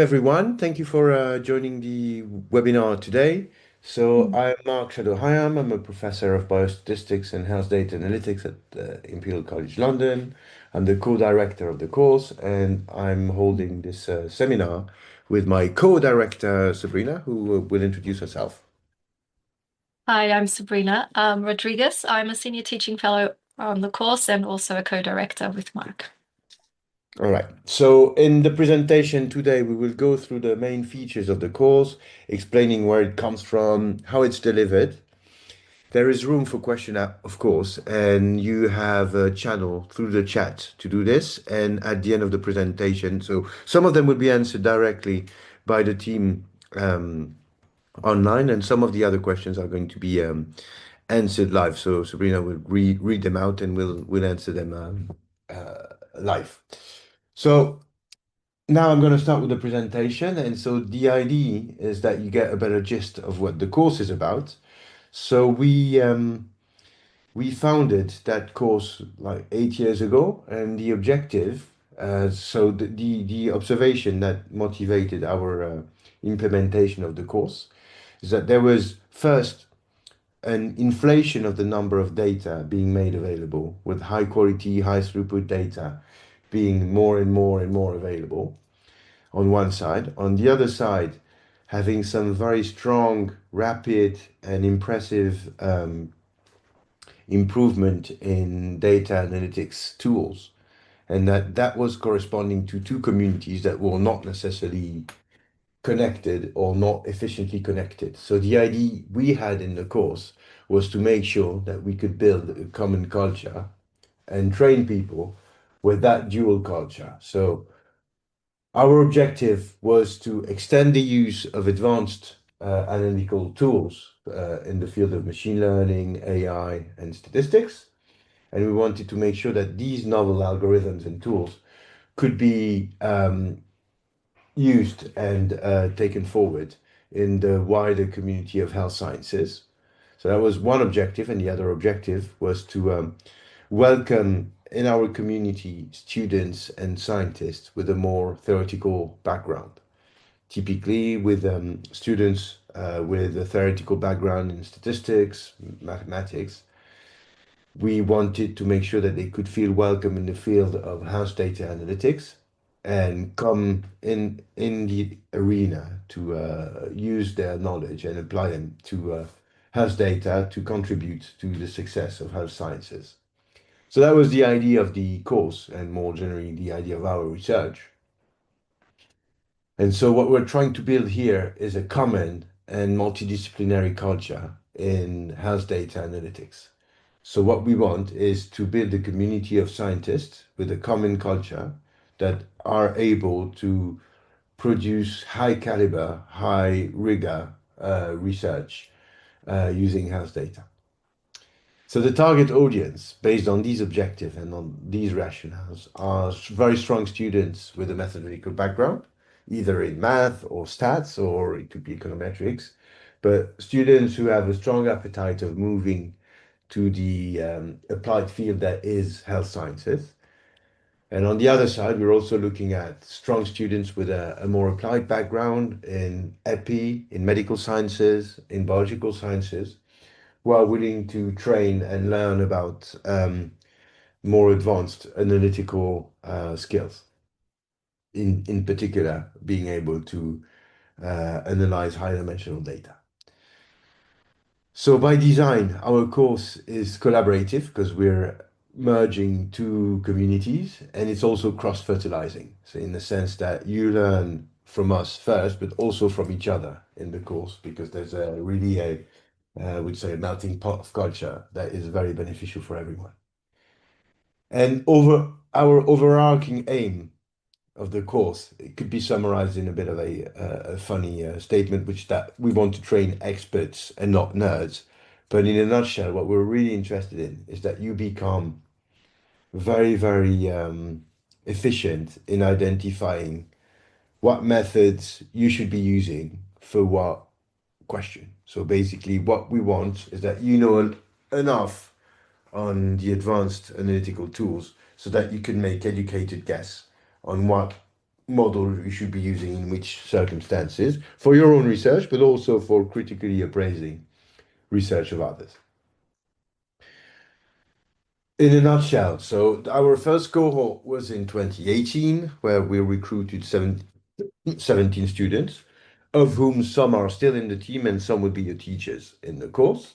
Everyone, thank you for joining the webinar today. I'm Marc Chadeau. I'm a professor of biostatistics and health data analytics at Imperial College London. I'm the co-director of the course, and I'm holding this seminar with my co-director Sabrina, who will introduce herself. Hi, I'm Sabrina Rodrigues. I'm a senior teaching fellow on the course and also a co-director with Marc. All right. So in the presentation today, we will go through the main features of the course, explaining where it comes from, how it's delivered. There is room for question, of course, and you have a channel through the chat to do this. And at the end of the presentation, so some of them will be answered directly by the team online, and some of the other questions are going to be answered live. So Sabrina will read them out, and we'll answer them live. So now I'm going to start with the presentation, and so the idea is that you get a better gist of what the course is about. So we founded that course like 8 years ago, and the objective, the observation that motivated our implementation of the course is that there was first an inflation of the number of data being made available, with high quality, high throughput data being more and more and more available on one side. On the other side, having some very strong, rapid, and impressive improvement in data analytics tools, and that was corresponding to two communities that were not necessarily connected or not efficiently connected. So the idea we had in the course was to make sure that we could build a common culture and train people with that dual culture. So our objective was to extend the use of advanced analytical tools in the field of machine learning, AI, and statistics. And we wanted to make sure that these novel algorithms and tools could be used and taken forward in the wider community of health sciences. So that was one objective, and the other objective was to welcome in our community students and scientists with a more theoretical background, typically with students with a theoretical background in statistics, mathematics. We wanted to make sure that they could feel welcome in the field of health data analytics and come in the arena to use their knowledge and apply them to health data to contribute to the success of health sciences. So that was the idea of the course, and more generally the idea of our research. And so what we're trying to build here is a common and multidisciplinary culture in health data analytics. So what we want is to build a community of scientists with a common culture that are able to produce high caliber, high rigor research using health data. So the target audience, based on these objectives and on these rationales, are very strong students with a mathematical background, either in math or stats, or it could be econometrics, but students who have a strong appetite of moving to the applied field that is health sciences. And on the other side, we're also looking at strong students with a more applied background in EPI, in medical sciences, in biological sciences, who are willing to train and learn about more advanced analytical skills. In particular, being able to analyze high-dimensional data. So by design, our course is collaborative because we're merging two communities, and it's also cross-fertilizing. So in the sense that you learn from us first, but also from each other in the course, because there's I would say, a melting pot of culture that is very beneficial for everyone. And over our overarching aim of the course, it could be summarized in a bit of a funny statement, which that we want to train experts and not nerds. But in a nutshell, what we're really interested in is that you become very, very efficient in identifying what methods you should be using for what question. So basically, what we want is that you know enough on the advanced analytical tools so that you can make educated guess on what model you should be using in which circumstances for your own research, but also for critically appraising research of others. In a nutshell, so our first cohort was in 2018, where we recruited 17 students, of whom some are still in the team and some will be your teachers in the course.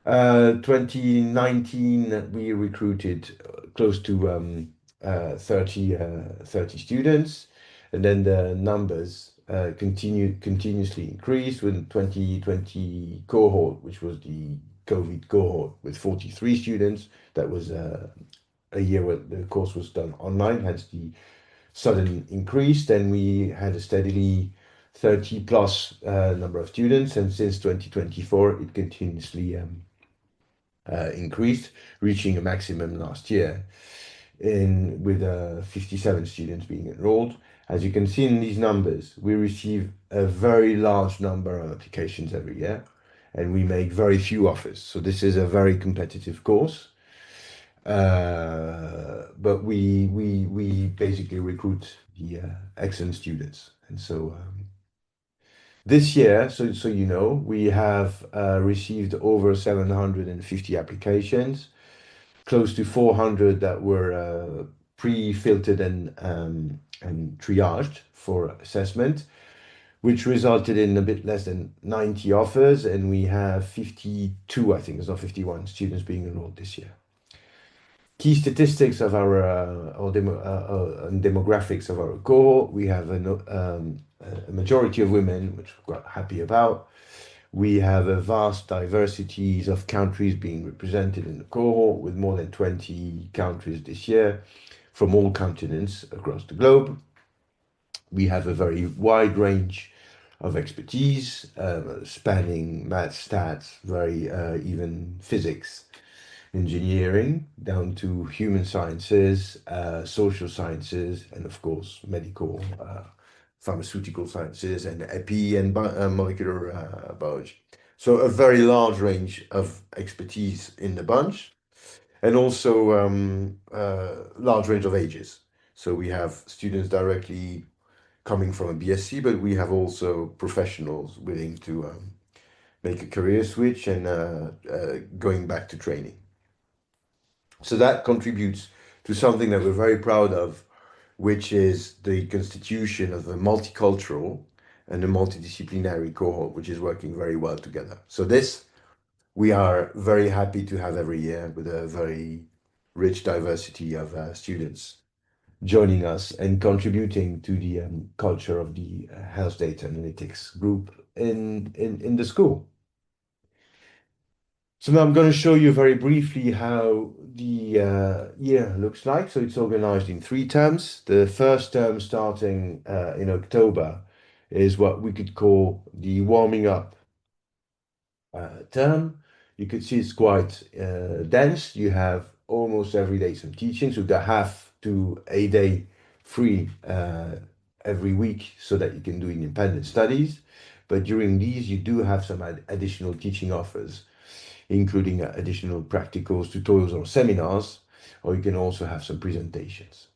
2019, we recruited close to 30 students, and then the numbers continuously increased with the 2020 cohort, which was the COVID cohort with 43 students. That was a year where the course was done online, hence the sudden increase. Then we had a steadily 30 plus number of students, and since 2024, it continuously increased, reaching a maximum last year in with 57 students being enrolled. As you can see in these numbers, we receive a very large number of applications every year, and we make very few offers. So this is a very competitive course. But we basically recruit the excellent students, and so this year, so you know, we have received over 750 applications, close to 400 that were pre-filtered and triaged for assessment, which resulted in a bit less than 90 offers, and we have 52, I think it's not 51 students being enrolled this year. Key statistics of our and demographics of our cohort, we have a majority of women, which we're quite happy about. We have a vast diversities of countries being represented in the cohort, with more than 20 countries this year from all continents across the globe. We have a very wide range of expertise, spanning math, stats, very even physics, engineering, down to human sciences, social sciences, and of course, medical, pharmaceutical sciences, and epi and molecular biology. So a very large range of expertise in the bunch, and also large range of ages. So we have students directly coming from a BSc, but we have also professionals willing to make a career switch and going back to training. So that contributes to something that we're very proud of, which is the constitution of a multicultural and a multidisciplinary cohort, which is working very well together. So this we are very happy to have every year, with a very rich diversity of students joining us and contributing to the culture of the health data analytics group in the school. So now I'm going to show you very briefly how the year looks like. So it's organized in 3 terms. The first term, starting in October, is what we could call the warming up term. You could see it's quite dense. You have almost every day some teaching, so they have to a day free every week so that you can do independent studies. But during these, you do have some additional teaching offers, including additional practicals, tutorials, or seminars, or you can also have some presentations.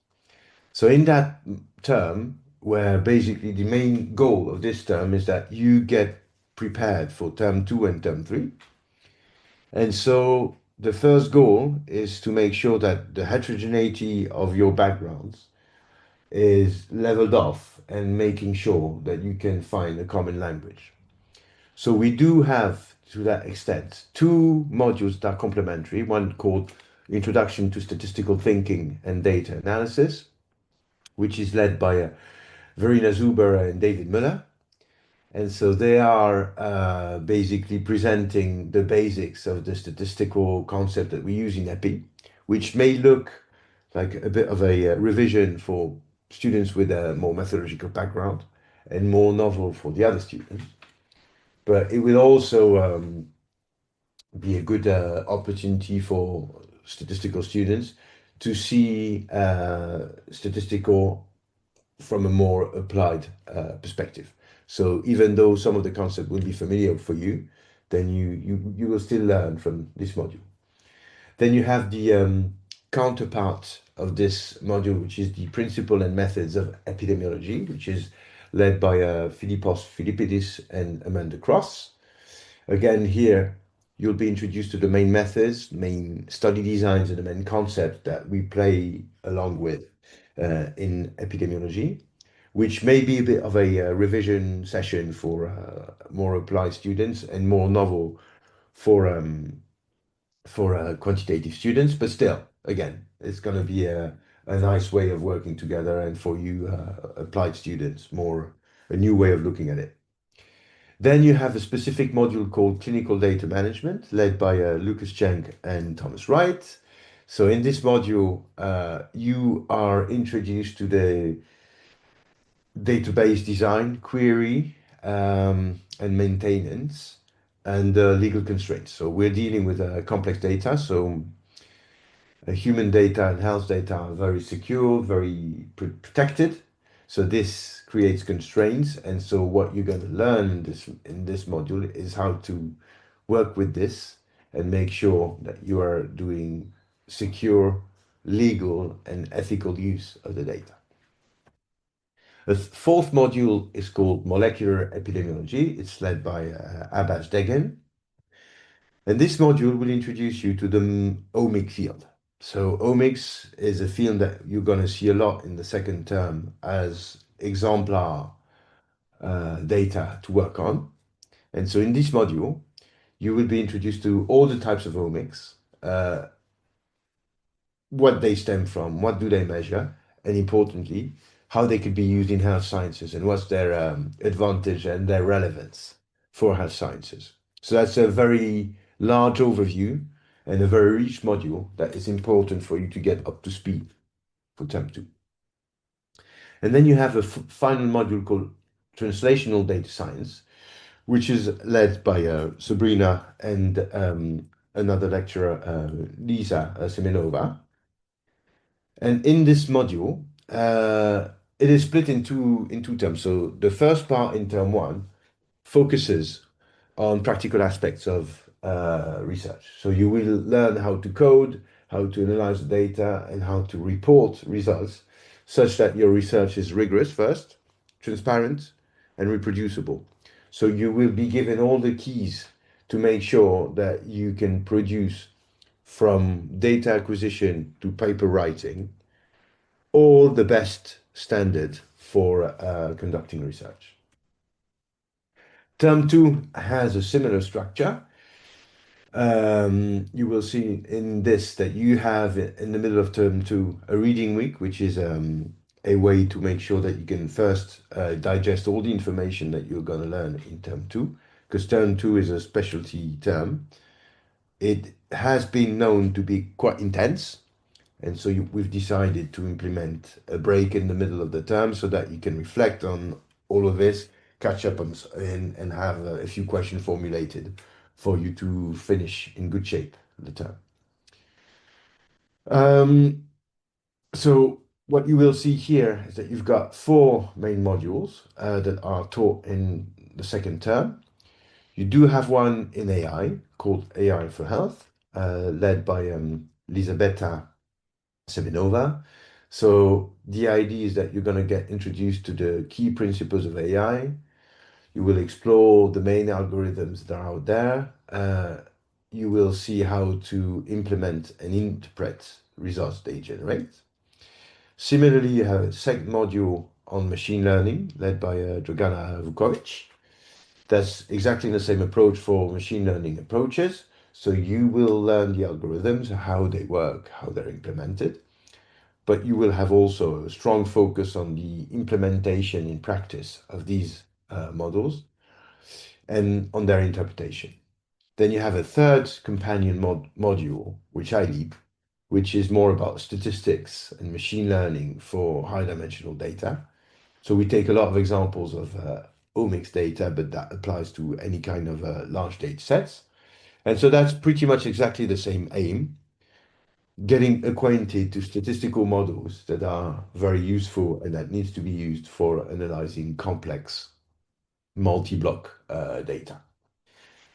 So in that term, where basically the main goal of this term is that you get prepared for term 2 and term 3. And so the first goal is to make sure that the heterogeneity of your backgrounds is leveled off and making sure that you can find a common language. So we do have, to that extent, 2 modules that are complementary, one called Introduction to Statistical Thinking and Data Analysis, which is led by Verena Zuber and David Muller. And so they are basically presenting the basics of the statistical concept that we use in EPI, which may look like a bit of a revision for students with a more methodological background and more novel for the other students. But it will also be a good opportunity for statistical students to see statistical from a more applied perspective. So even though some of the concept will be familiar for you, then you will still learn from this module. Then you have the counterpart of this module, which is the principle and methods of epidemiology, which is led by Philippos Philippidis and Amanda Cross. Again, here you'll be introduced to the main methods, main study designs, and the main concepts that we play along with in epidemiology, which may be a bit of a revision session for more applied students and more novel for quantitative students. But still, again, it's going to be a nice way of working together, and for you applied students, more a new way of looking at it. Then you have a specific module called Clinical Data Management, led by Lucas Cheng and Thomas Wright. So in this module, you are introduced to the database design, query, and maintenance, and legal constraints. So we're dealing with complex data. So human data and health data are very secure, very protected. So this creates constraints. And so what you're going to learn in this module is how to work with this and make sure that you are doing secure, legal, and ethical use of the data. The fourth module is called Molecular Epidemiology. It's led by Abbas Degen. And this module will introduce you to the omic field. So omics is a field that you're going to see a lot in the second term as exemplar data to work on. And so in this module, you will be introduced to all the types of omics, what they stem from, what do they measure, and importantly, how they could be used in health sciences and what's their advantage and their relevance for health sciences. So that's a very large overview and a very rich module that is important for you to get up to speed for term two. And then you have a final module called Translational Data Science, which is led by Sabrina and another lecturer, Lisa Semenova. And in this module, it is split in two terms. So the first part in term one focuses on practical aspects of research. So you will learn how to code, how to analyze the data, and how to report results such that your research is rigorous first, transparent, and reproducible. So you will be given all the keys to make sure that you can produce from data acquisition to paper writing all the best standard for conducting research. Term two has a similar structure. You will see in this that you have in the middle of term two a reading week, which is a way to make sure that you can first digest all the information that you're going to learn in term two, because term two is a specialty term. It has been known to be quite intense. And so we've decided to implement a break in the middle of the term so that you can reflect on all of this, catch up on, and have a few questions formulated for you to finish in good shape the term. So what you will see here is that you've got four main modules that are taught in the second term. You do have one in AI called AI for Health, led by Lisabetta Semenova. So the idea is that you're going to get introduced to the key principles of AI. You will explore the main algorithms that are out there. You will see how to implement and interpret results they generate. Similarly, you have a second module on machine learning led by Dragana Vukovic. That's exactly the same approach for machine learning approaches. So you will learn the algorithms, how they work, how they're implemented, but you will have also a strong focus on the implementation in practice of these models and on their interpretation. Then you have a third companion module, which I lead, which is more about statistics and machine learning for high dimensional data. So we take a lot of examples of omics data, but that applies to any kind of large data sets. And so that's pretty much exactly the same aim, getting acquainted to statistical models that are very useful and that needs to be used for analyzing complex multi-block data.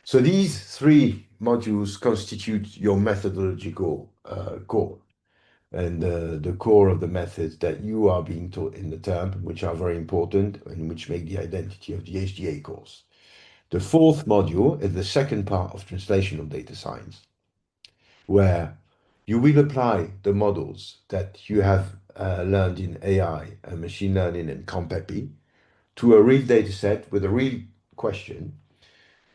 So these three modules constitute your methodological core. and the core of the methods that you are being taught in the term, which are very important and which make the identity of the HDA course. The fourth module is the second part of translational data science, where you will apply the models that you have learned in AI and machine learning and CompEpi to a real data set with a real question.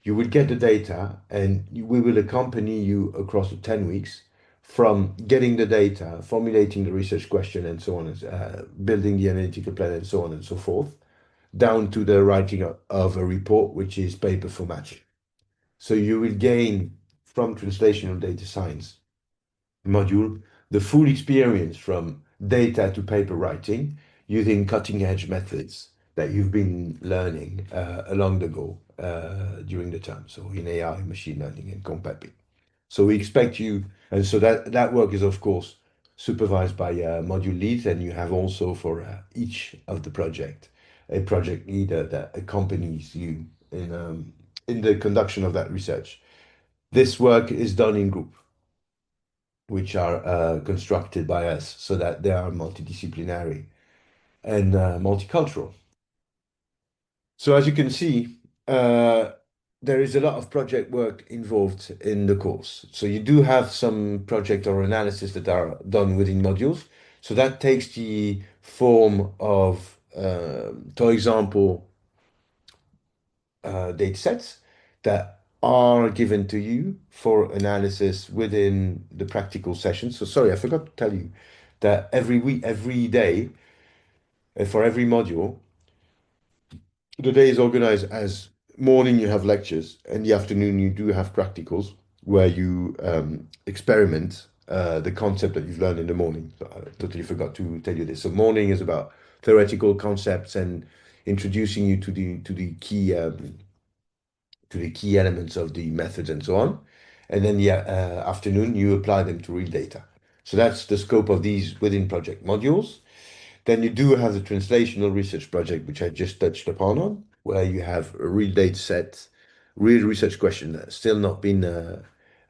You will get the data and we will accompany you across the 10 weeks from getting the data, formulating the research question and so on, building the analytical plan and so on and so forth, down to the writing of a report, which is paper formatting. So you will gain from translational data science module the full experience from data to paper writing using cutting edge methods that you've been learning along the go during the term. So in AI, machine learning, and CompEpi. So we expect you, and so that work is of course supervised by module leads, and you have also for each of the project a project leader that accompanies you in the conduction of that research. This work is done in group, which are constructed by us so that they are multidisciplinary and multicultural. So as you can see, there is a lot of project work involved in the course. So you do have some project or analysis that are done within modules. So that takes the form of, for example, data sets that are given to you for analysis within the practical session. So sorry, I forgot to tell you that every week, every day, for every module, the day is organized as morning you have lectures, and the afternoon you do have practicals where you experiment the concept that you've learned in the morning. So I totally forgot to tell you this. So morning is about theoretical concepts and introducing you to the key elements of the methods and so on. And then the afternoon, you apply them to real data. So that's the scope of these within project modules. Then you do have the translational research project, which I just touched upon on, where you have a real data set, real research question that's still not been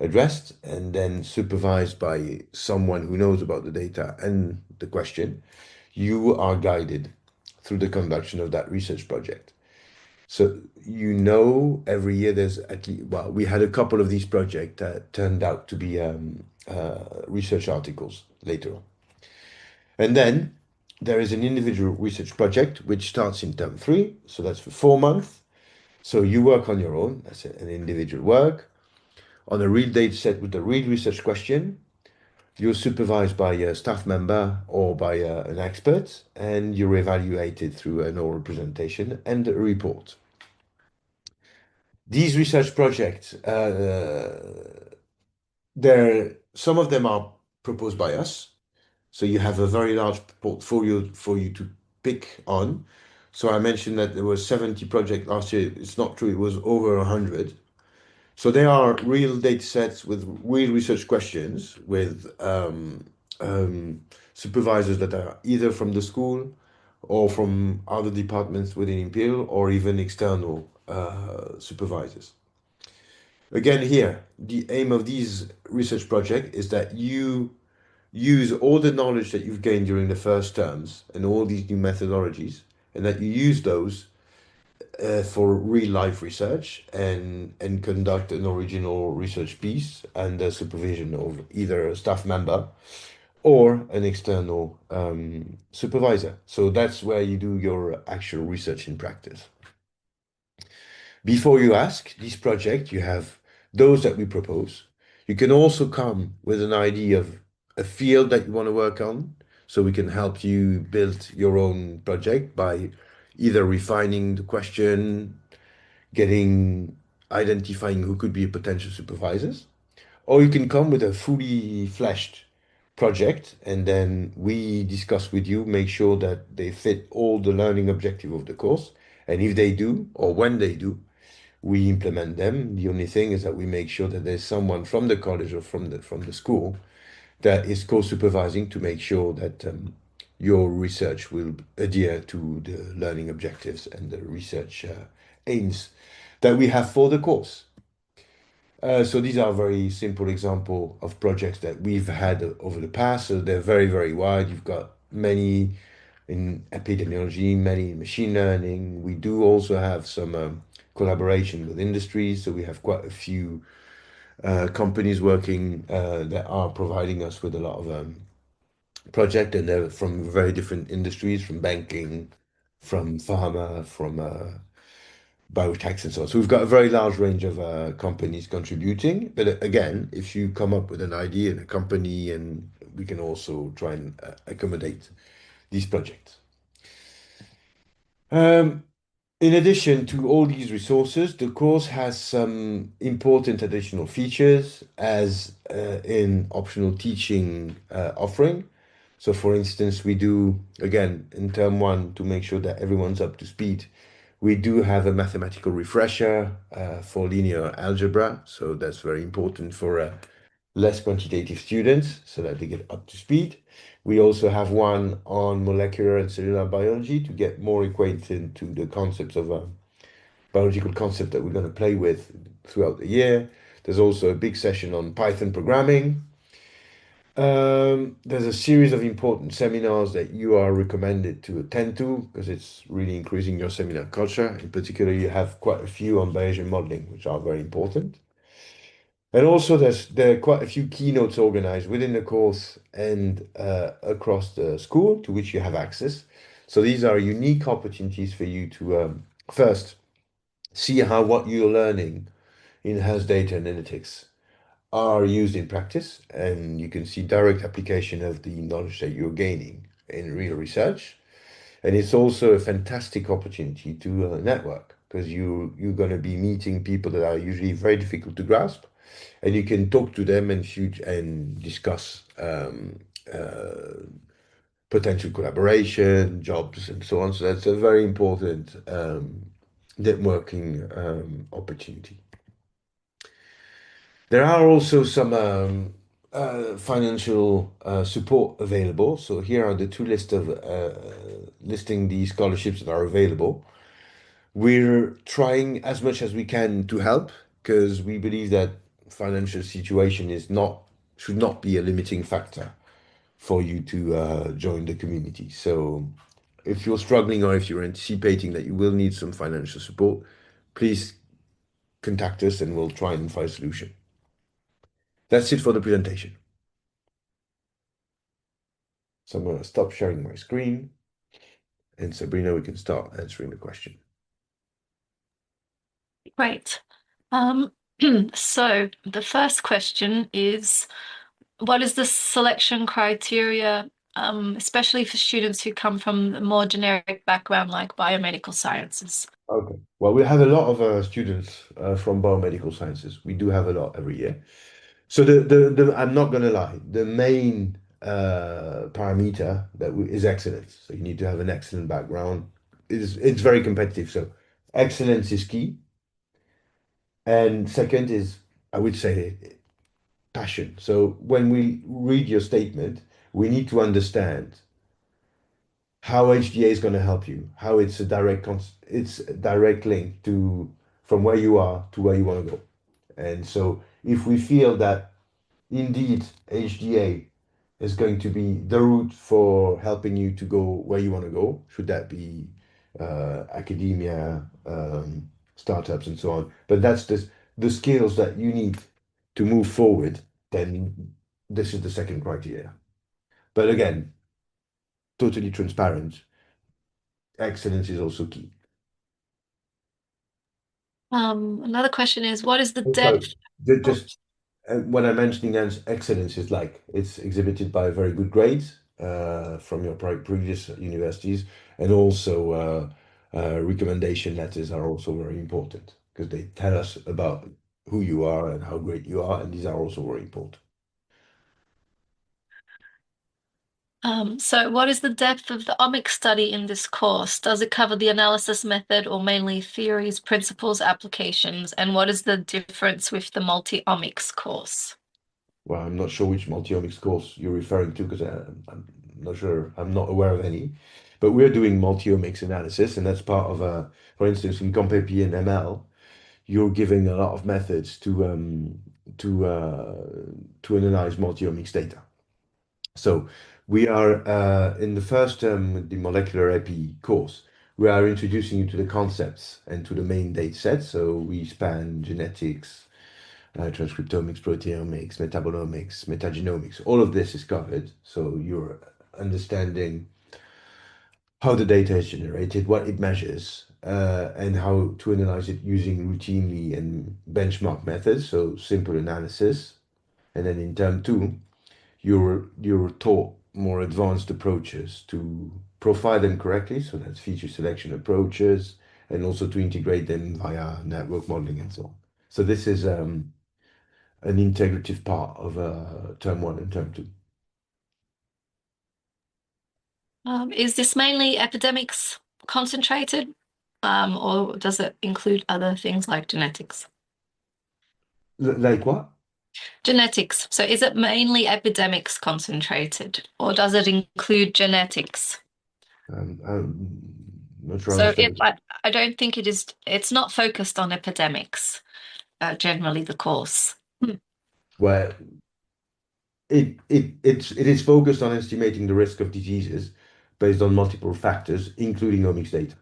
addressed, and then supervised by someone who knows about the data and the question. You are guided through the conduction of that research project. So every year there's at least, well, we had a couple of these projects that turned out to be research articles later on. And then there is an individual research project which starts in term three. So that's for 4 months. So you work on your own, that's an individual work, on a real data set with a real research question. You're supervised by a staff member or by an expert, and you're evaluated through an oral presentation and a report. These research projects, some of them are proposed by us. So you have a very large portfolio for you to pick on. So I mentioned that there were 70 projects last year. It's not true. It was over 100. So they are real data sets with real research questions with supervisors that are either from the school or from other departments within Imperial or even external supervisors. Again, here, the aim of these research projects is that you use all the knowledge that you've gained during the first terms and all these new methodologies, and that you use those for real life research and conduct an original research piece under supervision of either a staff member or an external supervisor. So that's where you do your actual research in practice. Before you ask this project, you have those that we propose. You can also come with an idea of a field that you want to work on, so we can help you build your own project by either refining the question, identifying who could be potential supervisors, or you can come with a fully fleshed project, and then we discuss with you, make sure that they fit all the learning objective of the course. And if they do, or when they do, we implement them. The only thing is that we make sure that there's someone from the college or from the school that is co-supervising to make sure that your research will adhere to the learning objectives and the research aims that we have for the course. So these are very simple example of projects that we've had over the past. So they're very, very wide. You've got many in epidemiology, many in machine learning. We do also have some collaboration with industries. So we have quite a few companies working that are providing us with a lot of project, and they're from very different industries, from banking, from pharma, from biotech and so on. So we've got a very large range of companies contributing. But again, if you come up with an idea in a company, and we can also try and accommodate these projects. Um, in addition to all these resources, the course has some important additional features as in optional teaching offering. So for instance, we do, again, in term one, to make sure that everyone's up to speed, we do have a mathematical refresher for linear algebra. So that's very important for less quantitative students so that they get up to speed. We also have one on molecular and cellular biology to get more acquainted to the concepts of biological concept that we're going to play with throughout the year. There's also a big session on Python programming. There's a series of important seminars that you are recommended to attend to because it's really increasing your seminar culture. In particular, you have quite a few on Bayesian modeling, which are very important. And also, there are quite a few keynotes organized within the course and across the school to which you have access. So these are unique opportunities for you to first see how what you're learning in health data analytics are used in practice, and you can see direct application of the knowledge that you're gaining in real research. And it's also a fantastic opportunity to network because you're going to be meeting people that are usually very difficult to grasp, and you can talk to them and discuss potential collaboration, jobs, and so on. So that's a very important networking opportunity. There are also some financial support available. So here are the two lists of listing the scholarships that are available. We're trying as much as we can to help because we believe that financial situation is not should not be a limiting factor for you to join the community. So if you're struggling or if you're anticipating that you will need some financial support, please contact us and we'll try and find a solution. That's it for the presentation. So I'm going to stop sharing my screen, and Sabrina, we can start answering the question. Great. So the first question is, what is the selection criteria, especially for students who come from a more generic background like biomedical sciences? Okay. Well, we have a lot of students from biomedical sciences. We do have a lot every year. So I'm not going to lie, the main parameter is excellence. So you need to have an excellent background. It's very competitive. So excellence is key. And second is, I would say, passion. So when we read your statement, we need to understand how HDA is going to help you, how it's it's a direct link to from where you are to where you want to go. And so if we feel that indeed HDA is going to be the route for helping you to go where you want to go, should that be academia, startups, and so on. But that's the skills that you need to move forward, then this is the second criteria. But again, totally transparent. Excellence is also key. Another question is, what is the Sorry, depth? just when I'm mentioning excellence is like it's exhibited by very good grades from your previous universities, and also recommendation letters are also very important because they tell us about who you are and how great you are, and these are also very important. So what is the depth of the omics study in this course? Does it cover the analysis method or mainly theories, principles, applications? And what is the difference with the multi-omics course? Well, I'm not sure which multi-omics course you're referring to because I'm not sure, I'm not aware of any. But we're doing multi-omics analysis, and that's part of, for instance, in CompP and ML. you're giving a lot of methods to uh, to analyze multi-omics data. So we are in the first term, the molecular epi course, we are introducing you to the concepts and to the main data sets. So we span genetics, transcriptomics, proteomics, metabolomics, metagenomics. All of this is covered. So you're understanding how the data is generated, what it measures, and how to analyze it using routinely and benchmark methods. So simple analysis. And then in term two, you're taught more advanced approaches to profile them correctly, so that's feature selection approaches, and also to integrate them via network modeling and so on. So this is an integrative part of term one and term two. Is this mainly epidemics concentrated, or does it include other things like genetics? Like what? Genetics. So is it mainly epidemics concentrated, or does it include genetics? I'm not sure I So understand. I don't think it is, it's not focused on epidemics, generally the course. Hmm. Well, it is focused on estimating the risk of diseases based on multiple factors, including omics data.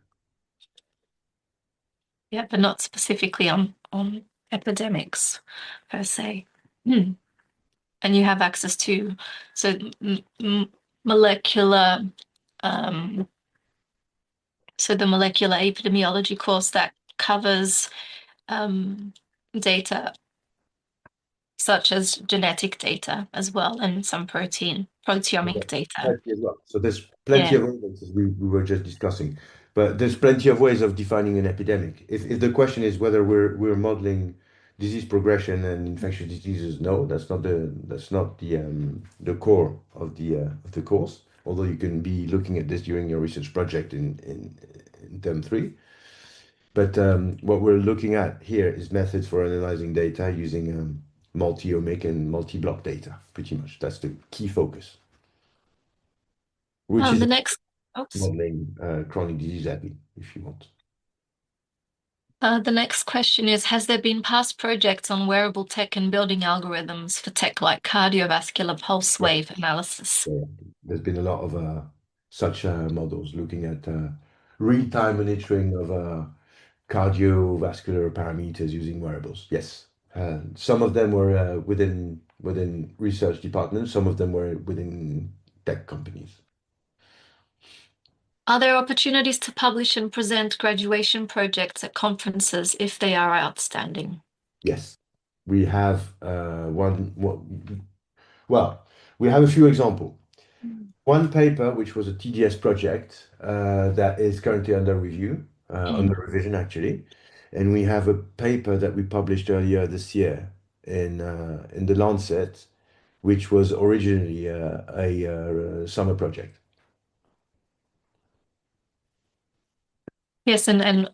Yeah, but not specifically on epidemics per se. Hmm. And you have access to so molecular um, so the molecular epidemiology course that covers um, data such as genetic data as well and some Yeah, proteomic data. plenty as well. So there's plenty Yeah. of evidence as we were just discussing, but there's plenty of ways of defining an epidemic. If the question is whether we're modeling disease progression and infectious diseases, no, that's not the core of the course. Although you can be looking at this during your research project in term three. But what we're looking at here is methods for analyzing data using multi-omic and multi-block data, pretty much. That's the key focus, which is The next, oops. modeling chronic disease epi, if you want. The next question is, has there been past projects on wearable tech and building algorithms for tech like cardiovascular pulse Yeah. wave analysis? So there's been a lot of such models looking at real-time monitoring of cardiovascular parameters using wearables. Yes. Some of them were within research departments, some of them were within tech companies. Are there opportunities to publish and present graduation projects at conferences if they are outstanding? Yes. We have well, we have a few examples. Mm. One paper, which was a TDS project, that is currently under review, under Mm. revision actually, and we have a paper that we published earlier this year in the Lancet, which was originally a summer project. Yes, and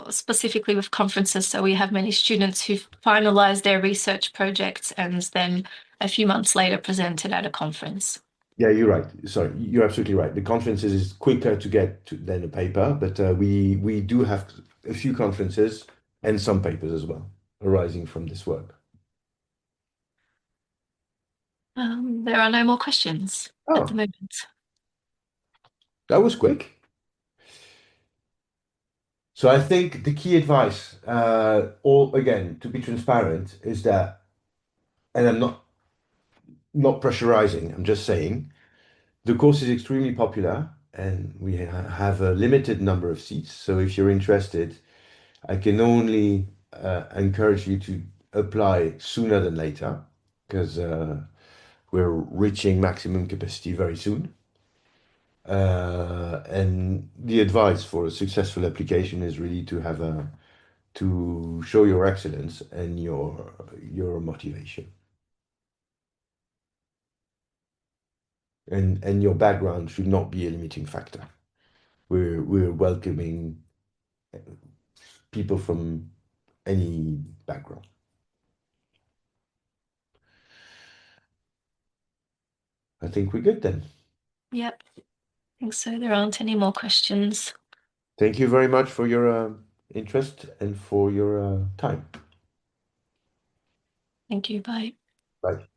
specifically with conferences, so we have many students who finalize their research projects and then a few months later present it at a conference. Yeah, you're right. Sorry, you're absolutely right. The conferences is quicker to get to than a paper, but we do have a few conferences and some papers as well arising from this work. There are no more questions at the Oh, moment. that was quick. So I think the key advice, all again, to be transparent, is that, and I'm not pressurizing, I'm just saying, the course is extremely popular and we have a limited number of seats. So if you're interested, I can only encourage you to apply sooner than later because we're reaching maximum capacity very soon. And the advice for a successful application is really to have a to show your excellence and your motivation and your background should not be a limiting factor. We're welcoming people from any background. I think we're good then. Yep, I think so. There aren't any more questions. Thank you very much for your interest and for your time. Thank you. Bye. Bye.